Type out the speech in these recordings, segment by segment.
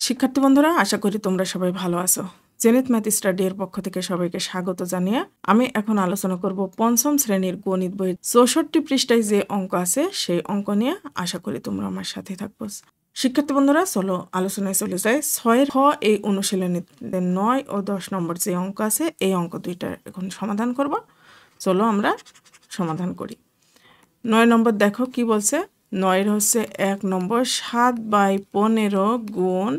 শিক্ষার্থী বন্ধুরা, আশা করি তোমরা সবাই ভালো আছো। জেনিথ ম্যাথ স্টাডি এর পক্ষ থেকে সবাইকে স্বাগত জানিয়ে আমি এখন আলোচনা করব পঞ্চম শ্রেণীর গণিত বইয়ের 64 পৃষ্ঠায় যে অঙ্ক আছে সেই অঙ্ক নিয়ে। আশা করি তোমরা আমার সাথে থাকবো। শিক্ষার্থী বন্ধুরা, চলো আলোচনায় চলে যাই। 6 এই অনুশীলনীতে 9 ও 10 নম্বর যে অঙ্ক আছে এই অঙ্ক দুইটা এখন সমাধান করব। চলো আমরা সমাধান করি। 9 নম্বর দেখো কি বলছে। 9 হচ্ছে 1 নম্বর 7/15 গুণ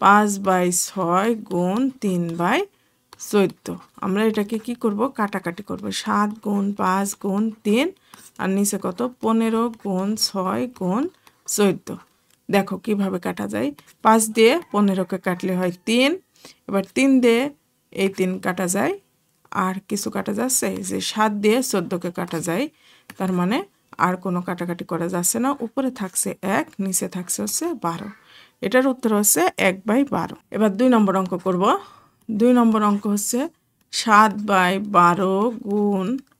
5/6 গুণ 3/14। আমরা এটাকে কি করব, কাটাকাটি করব। 7 গুণ 5 গুণ 3 আর নিচে কত 15 গুণ 6 গুণ 14। দেখো কিভাবে কাটা যায়। 5 দিয়ে 15কে কাটলে হয় 3। এবার 3 দিয়ে এই 3 কাটা যায়, আর কিছু কাটা যাচ্ছে যে 7 দিয়ে 14কে কাটা যায়। তার মানে আর কোনো কাটাকাটি করা যাচ্ছে না। উপরে থাকছে 1, নিচে থাকছে হচ্ছে 12। এটার উত্তর হচ্ছে 1/12। এবার 2 নম্বর অঙ্ক করব। 2 নম্বর অঙ্ক হচ্ছে 7/12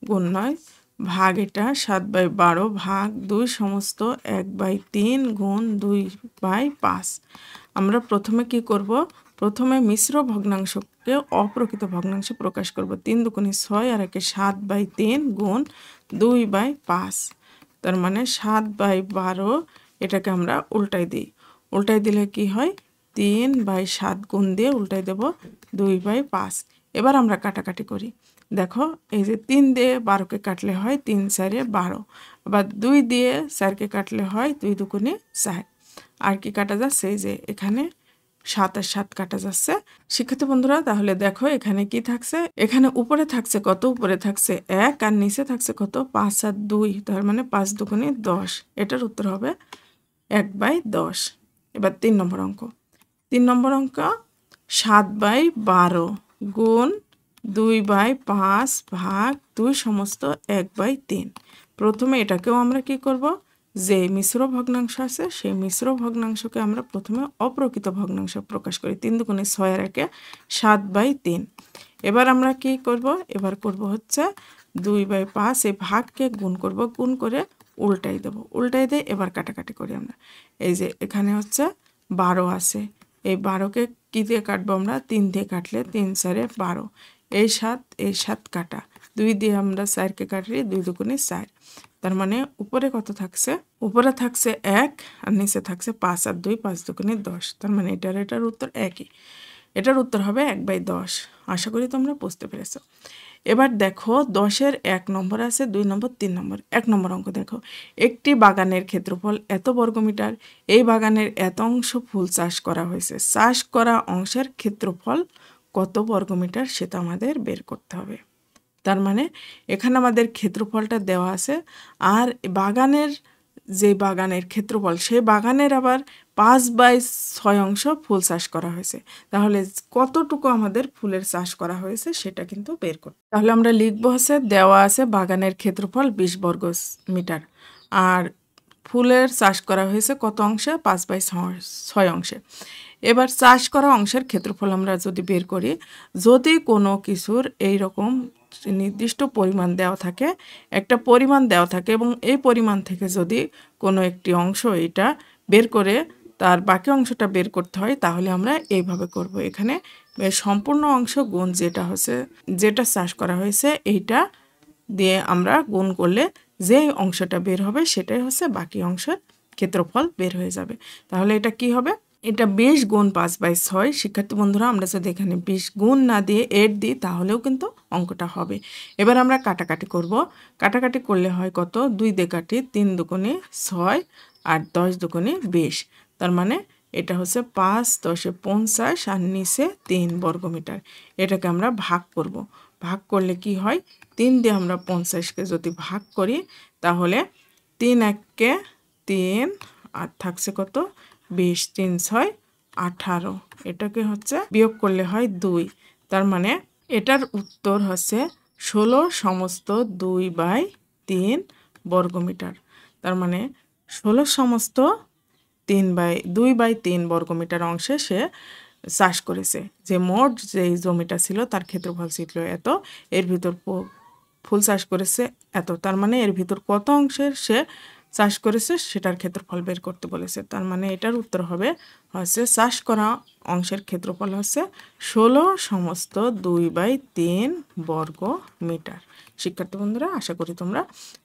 গুণ নয় ভাগ, এটা 7/12 ভাগ 2 সমস্ত 1/3 গুণ 2/5। আমরা প্রথমে কি করব, প্রথমে মিশ্র ভগ্নাংশকে অপ্রকৃত ভগ্নাংশে প্রকাশ করব। 3 দুগুণে 6 আর একে 7/3 গুণ 2/5। তার মানে 7/12 এটাকে আমরা উল্টাই দিই। উল্টাই দিলে কি হয়, 3/7 গুণ দিয়ে উল্টাই দেব 2/5। এবার আমরা কাটাকাটি করি। দেখো এই যে 3 দিয়ে 12কে কাটলে হয় 3 4 12। আবার 2 দিয়ে 4কে কাটলে হয় 2 দুগুণে 4। আর কি কাটা যাচ্ছে, এই যে এখানে 7 আর 7 কাটা যাচ্ছে। শিক্ষার্থী বন্ধুরা, তাহলে দেখো এখানে কি থাকছে, এখানে উপরে থাকছে কত, উপরে থাকছে 1 আর নিচে থাকছে কত 5 আর 2। তার মানে 5 দুগুণে 10। এটার উত্তর হবে 1/10। এবার 3 নম্বর অঙ্ক। 3 নম্বর অঙ্ক 7/12 গুণ 2/5 ভাগ 2 সমস্ত 1/3। প্রথমে এটাকেও আমরা কি করব, যে মিশ্র ভগ্নাংশ আছে সেই মিশ্র ভগ্নাংশকে আমরা প্রথমে অপ্রকৃত ভগ্নাংশ প্রকাশ করি। 3 দুগুণে 6 আর একে 7/3। এবার আমরা কি করব, এবার করব হচ্ছে 2/5 এই ভাগকে গুণ করব, গুণ করে উল্টাই দেব। উল্টাই দিয়ে এবার কাটাকাটি করি আমরা। এই যে এখানে হচ্ছে 12 আছে, এই 12কে কি দিয়ে কাটবো আমরা, 3 দিয়ে কাটলে 3 4 12। এই 7 কাটা, 2 দিয়ে আমরা 4কে কাটলে 2 দুগুণে 4। তার মানে উপরে কত থাকছে, উপরে থাকছে 1 আর নিচে থাকছে 5 আর 2 5 দুগুণে 10। তার মানে এটার উত্তর একই। এটার উত্তর হবে 1/10। আশা করি তোমরা বুঝতে পেরেছো। এবার দেখো 10-এর 1 নম্বর আছে, 2 নম্বর 3 নম্বর। 1 নম্বর অঙ্ক দেখো, একটি বাগানের ক্ষেত্রফল এত বর্গমিটার, এই বাগানের এত অংশ ফুল চাষ করা হয়েছে। চাষ করা অংশের ক্ষেত্রফল কত বর্গমিটার সেটা আমাদের বের করতে হবে। তার মানে এখানে আমাদের ক্ষেত্রফলটা দেওয়া আছে, আর বাগানের যে বাগানের ক্ষেত্রফল সেই বাগানের আবার 5/6 অংশ ফুল চাষ করা হয়েছে। তাহলে কতটুকু আমাদের ফুলের চাষ করা হয়েছে সেটা কিন্তু বের করতে। তাহলে আমরা লিখবো হচ্ছে, দেওয়া আছে বাগানের ক্ষেত্রফল 20 বর্গ মিটার, আর ফুলের চাষ করা হয়েছে কত অংশে, 5/6 অংশে। এবার চাষ করা অংশের ক্ষেত্রফল আমরা যদি বের করি, যদি কোনো কিছুর এই রকম নির্দিষ্ট পরিমাণ দেওয়া থাকে, একটা পরিমাণ দেওয়া থাকে, এবং এই পরিমাণ থেকে যদি কোনো একটি অংশ এটা বের করে তার বাকি অংশটা বের করতে হয়, তাহলে আমরা এইভাবে করব। এখানে সম্পূর্ণ অংশ গুণ যেটা চাষ করা হয়েছে এইটা দিয়ে আমরা গুণ করলে যে অংশটা বের হবে সেটাই হচ্ছে বাকি অংশের ক্ষেত্রফল বের হয়ে যাবে। তাহলে এটা কি হবে, এটা 20 গুণ 5/6। শিক্ষার্থী বন্ধুরা, আমরা যদি এখানে 20 গুণ না দিয়ে 8 দিই তাহলেও কিন্তু অঙ্কটা হবে। এবার আমরা কাটাকাটি করব। কাটাকাটি করলে হয় কত, 2 দিয়ে কাটি, 3 দুগুণে 6 আর 10 দুগুণে 20। তার মানে এটা হচ্ছে 5 10 50 আর নিচে 3 বর্গমিটার। এটাকে আমরা ভাগ করব। ভাগ করলে কি হয়, 3 দিয়ে আমরা 50কে যদি ভাগ করি তাহলে 3 1-কে 3 আর থাকছে কত 20, 3 6 18। এটাকে হচ্ছে বিয়োগ করলে হয় 2। তার মানে এটার উত্তর হচ্ছে 16 সমস্ত 2/3 বর্গমিটার। তার মানে 16 সমস্ত 2/3 বর্গমিটার অংশে সে চাষ করেছে। যে মোট যেই জমিটা ছিল তার ক্ষেত্রফল ছিল এত, এর ভিতর ফুল চাষ করেছে এত। তার মানে এর ভিতর কত অংশের সে চাষ করেছে সেটার ক্ষেত্রফল বের করতে বলেছে। তার মানে এটার উত্তর হবে হচ্ছে চাষ করা অংশের ক্ষেত্রফল হচ্ছে 16 সমস্ত 2/3 বর্গ মিটার। শিক্ষার্থী বন্ধুরা, আশা করি তোমরা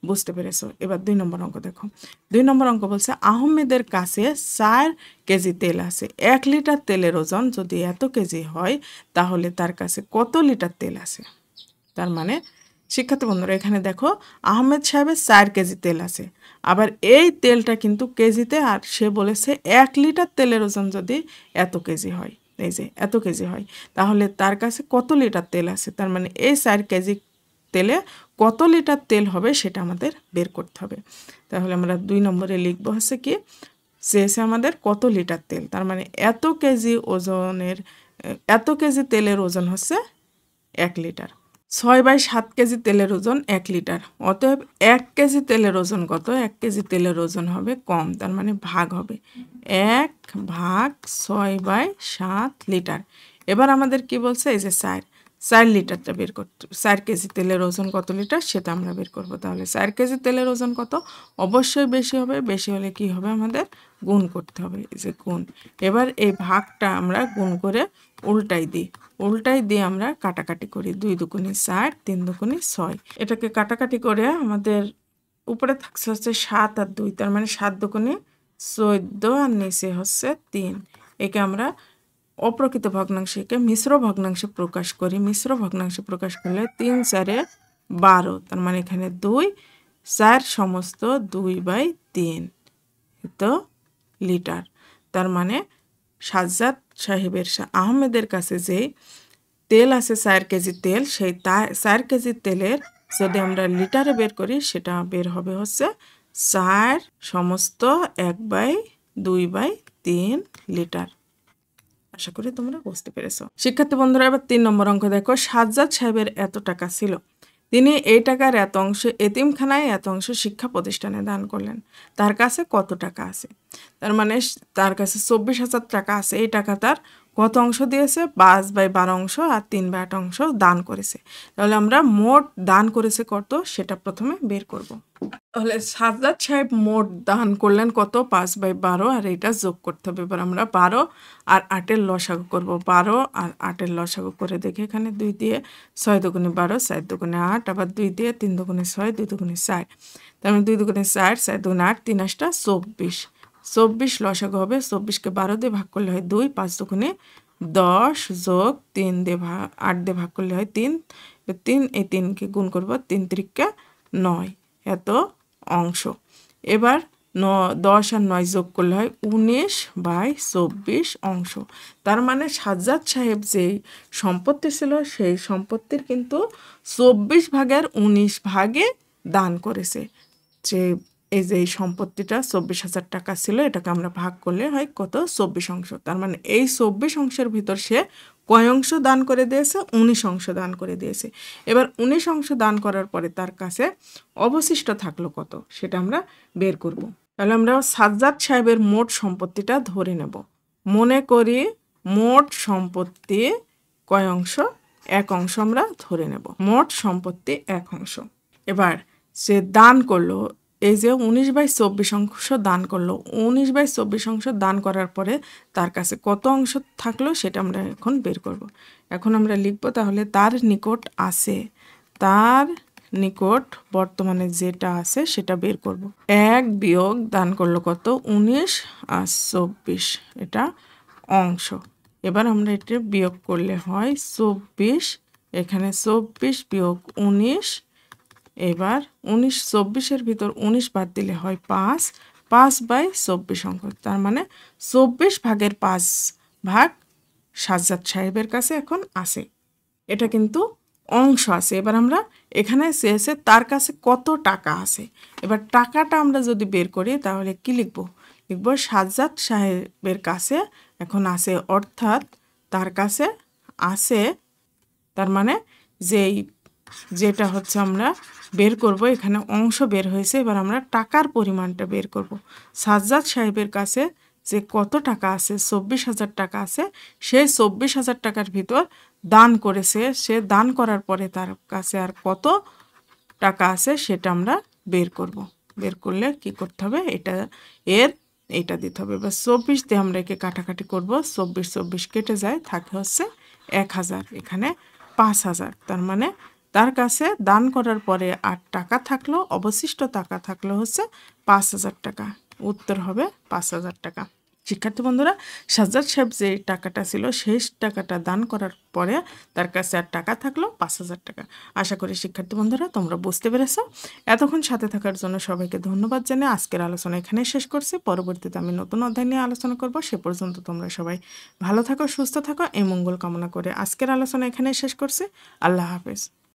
বুঝতে পেরেছো। এবার 2 নম্বর অঙ্ক দেখো। 2 নম্বর অঙ্ক বলছে আহমেদের কাছে 4 কেজি তেল আছে। 1 লিটার তেলের ওজন যদি এত কেজি হয় তাহলে তার কাছে কত লিটার তেল আছে? তার মানে শিক্ষার্থী বন্ধুরা, এখানে দেখো আহমেদ সাহেবের 4 কেজি তেল আছে। আবার এই তেলটা কিন্তু কেজিতে, আর সে বলেছে 1 লিটার তেলের ওজন যদি এত কেজি হয়, এই যে এত কেজি হয়, তাহলে তার কাছে কত লিটার তেল আছে? তার মানে এই 4 কেজি তেলে কত লিটার তেল হবে সেটা আমাদের বের করতে হবে। তাহলে আমরা 2 নম্বরে লিখব হচ্ছে কি, চেয়েছে আমাদের কত লিটার তেল। তার মানে এত কেজি তেলের ওজন হচ্ছে 1 লিটার। 6/7 কেজি তেলের ওজন 1 লিটার। অতএব 1 কেজি তেলের ওজন কত? 1 কেজি তেলের ওজন হবে কম, তার মানে ভাগ হবে 1/6/7 লিটার। এবার আমাদের কি বলছে? এই যে 4 লিটারটা বের করতে, 4 কেজি তেলের ওজন কত লিটার সেটা আমরা বের করব। তাহলে 4 কেজি তেলের ওজন কত? অবশ্যই বেশি হবে। বেশি হলে কি হবে? আমাদের গুণ করতে হবে, এই যে গুণ। এবার এই ভাগটা আমরা গুণ করে উল্টাই দিই, দিয়ে আমরা কাটাকাটি করি। 2 দুগুণে 4, 3 দুগুণে 6। এটাকে কাটাকাটি করে আমাদের উপরে থাকছে হচ্ছে 7 আর 2, তার মানে 7 দুগুণে 14 আর নিচে হচ্ছে 3। একে আমরা অপ্রকৃত ভগ্নাংশকে মিশ্র ভগ্নাংশে প্রকাশ করি। মিশ্র ভগ্নাংশে প্রকাশ করলে 3 4 12, তার মানে এখানে 2 4 সমস্ত 2/3 তো লিটার। তার মানে সাজ্জাদ সাহেবের আহমেদের কাছে যে তেল আছে 4 কেজি তেল, সেই 4 কেজি তেলের যদি আমরা লিটারে বের করি সেটা বের হবে হচ্ছে 4 সমস্ত 1/2/3 লিটার। আশা করি তোমরা বুঝতে পেরেছো। শিক্ষার্থী বন্ধুরা, এবার 3 নম্বর অঙ্ক দেখো। সাজ্জাদ সাহেবের এত টাকা ছিল, তিনি এই টাকার এত অংশ এতিমখানায়, এত অংশ শিক্ষা প্রতিষ্ঠানে দান করলেন। তার কাছে কত টাকা আছে? তার মানে তার কাছে 24,000 টাকা আছে। এই টাকা তার কত অংশ দিয়েছে? 5/12 অংশ আর 3/8 অংশ দান করেছে। তাহলে আমরা মোট দান করেছে কত সেটা প্রথমে বের করব। তাহলে সাজ্জাদ সাহেব মোট দান করলেন কত? 5/12, আর এটা যোগ করতে হবে। এবার আমরা 12 আর 8-এর লসাগু করব। 12 আর 8-এর লসাগু করে দেখি, এখানে 2 দিয়ে 6 দুগুণে 12, 4 দুগুণে 8, আবার 2 দিয়ে 3 দুগুণে 6, 2 দুগুণে 4, তার মানে 2 দুগুণে 4, 4 দুগুণে 8, 3 8টা 24। 24 লসাগু হবে। 24কে 12 দিয়ে ভাগ করলে হয় 2, 5 দুগুণে 10 যোগ 3 দিয়ে 8 দিয়ে ভাগ করলে হয় 3, এই 3কে গুণ করব, 3 3কে 9, এত অংশ। এবার 10 আর 9 যোগ করলে হয় 19/24 অংশ। তার মানে সাজ্জাদ সাহেব যেই সম্পত্তি ছিল সেই সম্পত্তির কিন্তু 24 ভাগের 19 ভাগে দান করেছে। যে এই যে সম্পত্তিটা 24,000 টাকা ছিল, এটাকে আমরা ভাগ করলে হয় কত? 24 অংশ। তার মানে এই 24 অংশের ভিতর সে কয় অংশ দান করে দিয়েছে? 19 অংশ দান করে দিয়েছে। এবার 19 অংশ দান করার পরে তার কাছে অবশিষ্ট থাকলো কত সেটা আমরা বের করব। তাহলে আমরা সাজ্জাদ সাহেবের মোট সম্পত্তিটা ধরে নেব। মনে করি মোট সম্পত্তি কয় অংশ? 1 অংশ আমরা ধরে নেব। মোট সম্পত্তি 1 অংশ। এবার সে দান করলো, এই যে 19/24 অংশ দান করলো। 19/24 অংশ দান করার পরে তার কাছে কত অংশ থাকলো সেটা আমরা এখন বের করব। এখন আমরা লিখব, তাহলে তার নিকট আছে, তার নিকট বর্তমানে যেটা আছে সেটা বের করব। 1 বিয়োগ দান করলো কত? 19 আর 24, এটা অংশ। এবার আমরা এটা বিয়োগ করলে হয় 24, এখানে 24 বিয়োগ 19, এবার 19 24-এর ভিতর 19 বাদ দিলে হয় 5/24 অংশ। তার মানে 24 ভাগের 5 ভাগ সাজ্জাদ সাহেবের কাছে এখন আছে। এটা কিন্তু অংশ আছে। এবার আমরা এখানে চেয়েছে তার কাছে কত টাকা আছে। এবার টাকাটা আমরা যদি বের করি তাহলে কি লিখব? লিখব সাজ্জাদ সাহেবের কাছে এখন আছে, অর্থাৎ তার কাছে আছে, তার মানে যেটা হচ্ছে আমরা বের করব, এখানে অংশ বের হয়েছে। এবার আমরা টাকার পরিমাণটা বের করব। সাজ্জাদ সাহেবের কাছে যে কত টাকা আছে, 24,000 টাকা আছে, সেই 24,000 টাকার ভিতর দান করেছে। সে দান করার পরে তার কাছে আর কত টাকা আছে সেটা আমরা বের করব। বের করলে কি করতে হবে, এইটা দিতে হবে। এবার 24 দিয়ে আমরা একে কাটাকাটি করব, 24 কেটে যায়, থাকে হচ্ছে 1000, এখানে 5000। তার মানে তার কাছে দান করার পরে আর টাকা থাকলো, অবশিষ্ট টাকা থাকলো হচ্ছে 5000 টাকা। উত্তর হবে 5000 টাকা। শিক্ষার্থী বন্ধুরা, সাজ্জাদ সাহেব যে টাকাটা ছিল সেই টাকাটা দান করার পরে তার কাছে আর টাকা থাকলো 5000 টাকা। আশা করি শিক্ষার্থী বন্ধুরা তোমরা বুঝতে পেরেছো। এতক্ষণ সাথে থাকার জন্য সবাইকে ধন্যবাদ জানিয়ে আজকের আলোচনা এখানে শেষ করছি। পরবর্তীতে আমি নতুন অধ্যায় নিয়ে আলোচনা করব। সে পর্যন্ত তোমরা সবাই ভালো থাকো, সুস্থ থাকো, এই মঙ্গল কামনা করে আজকের আলোচনা এখানে শেষ করছি। আল্লাহ হাফেজ।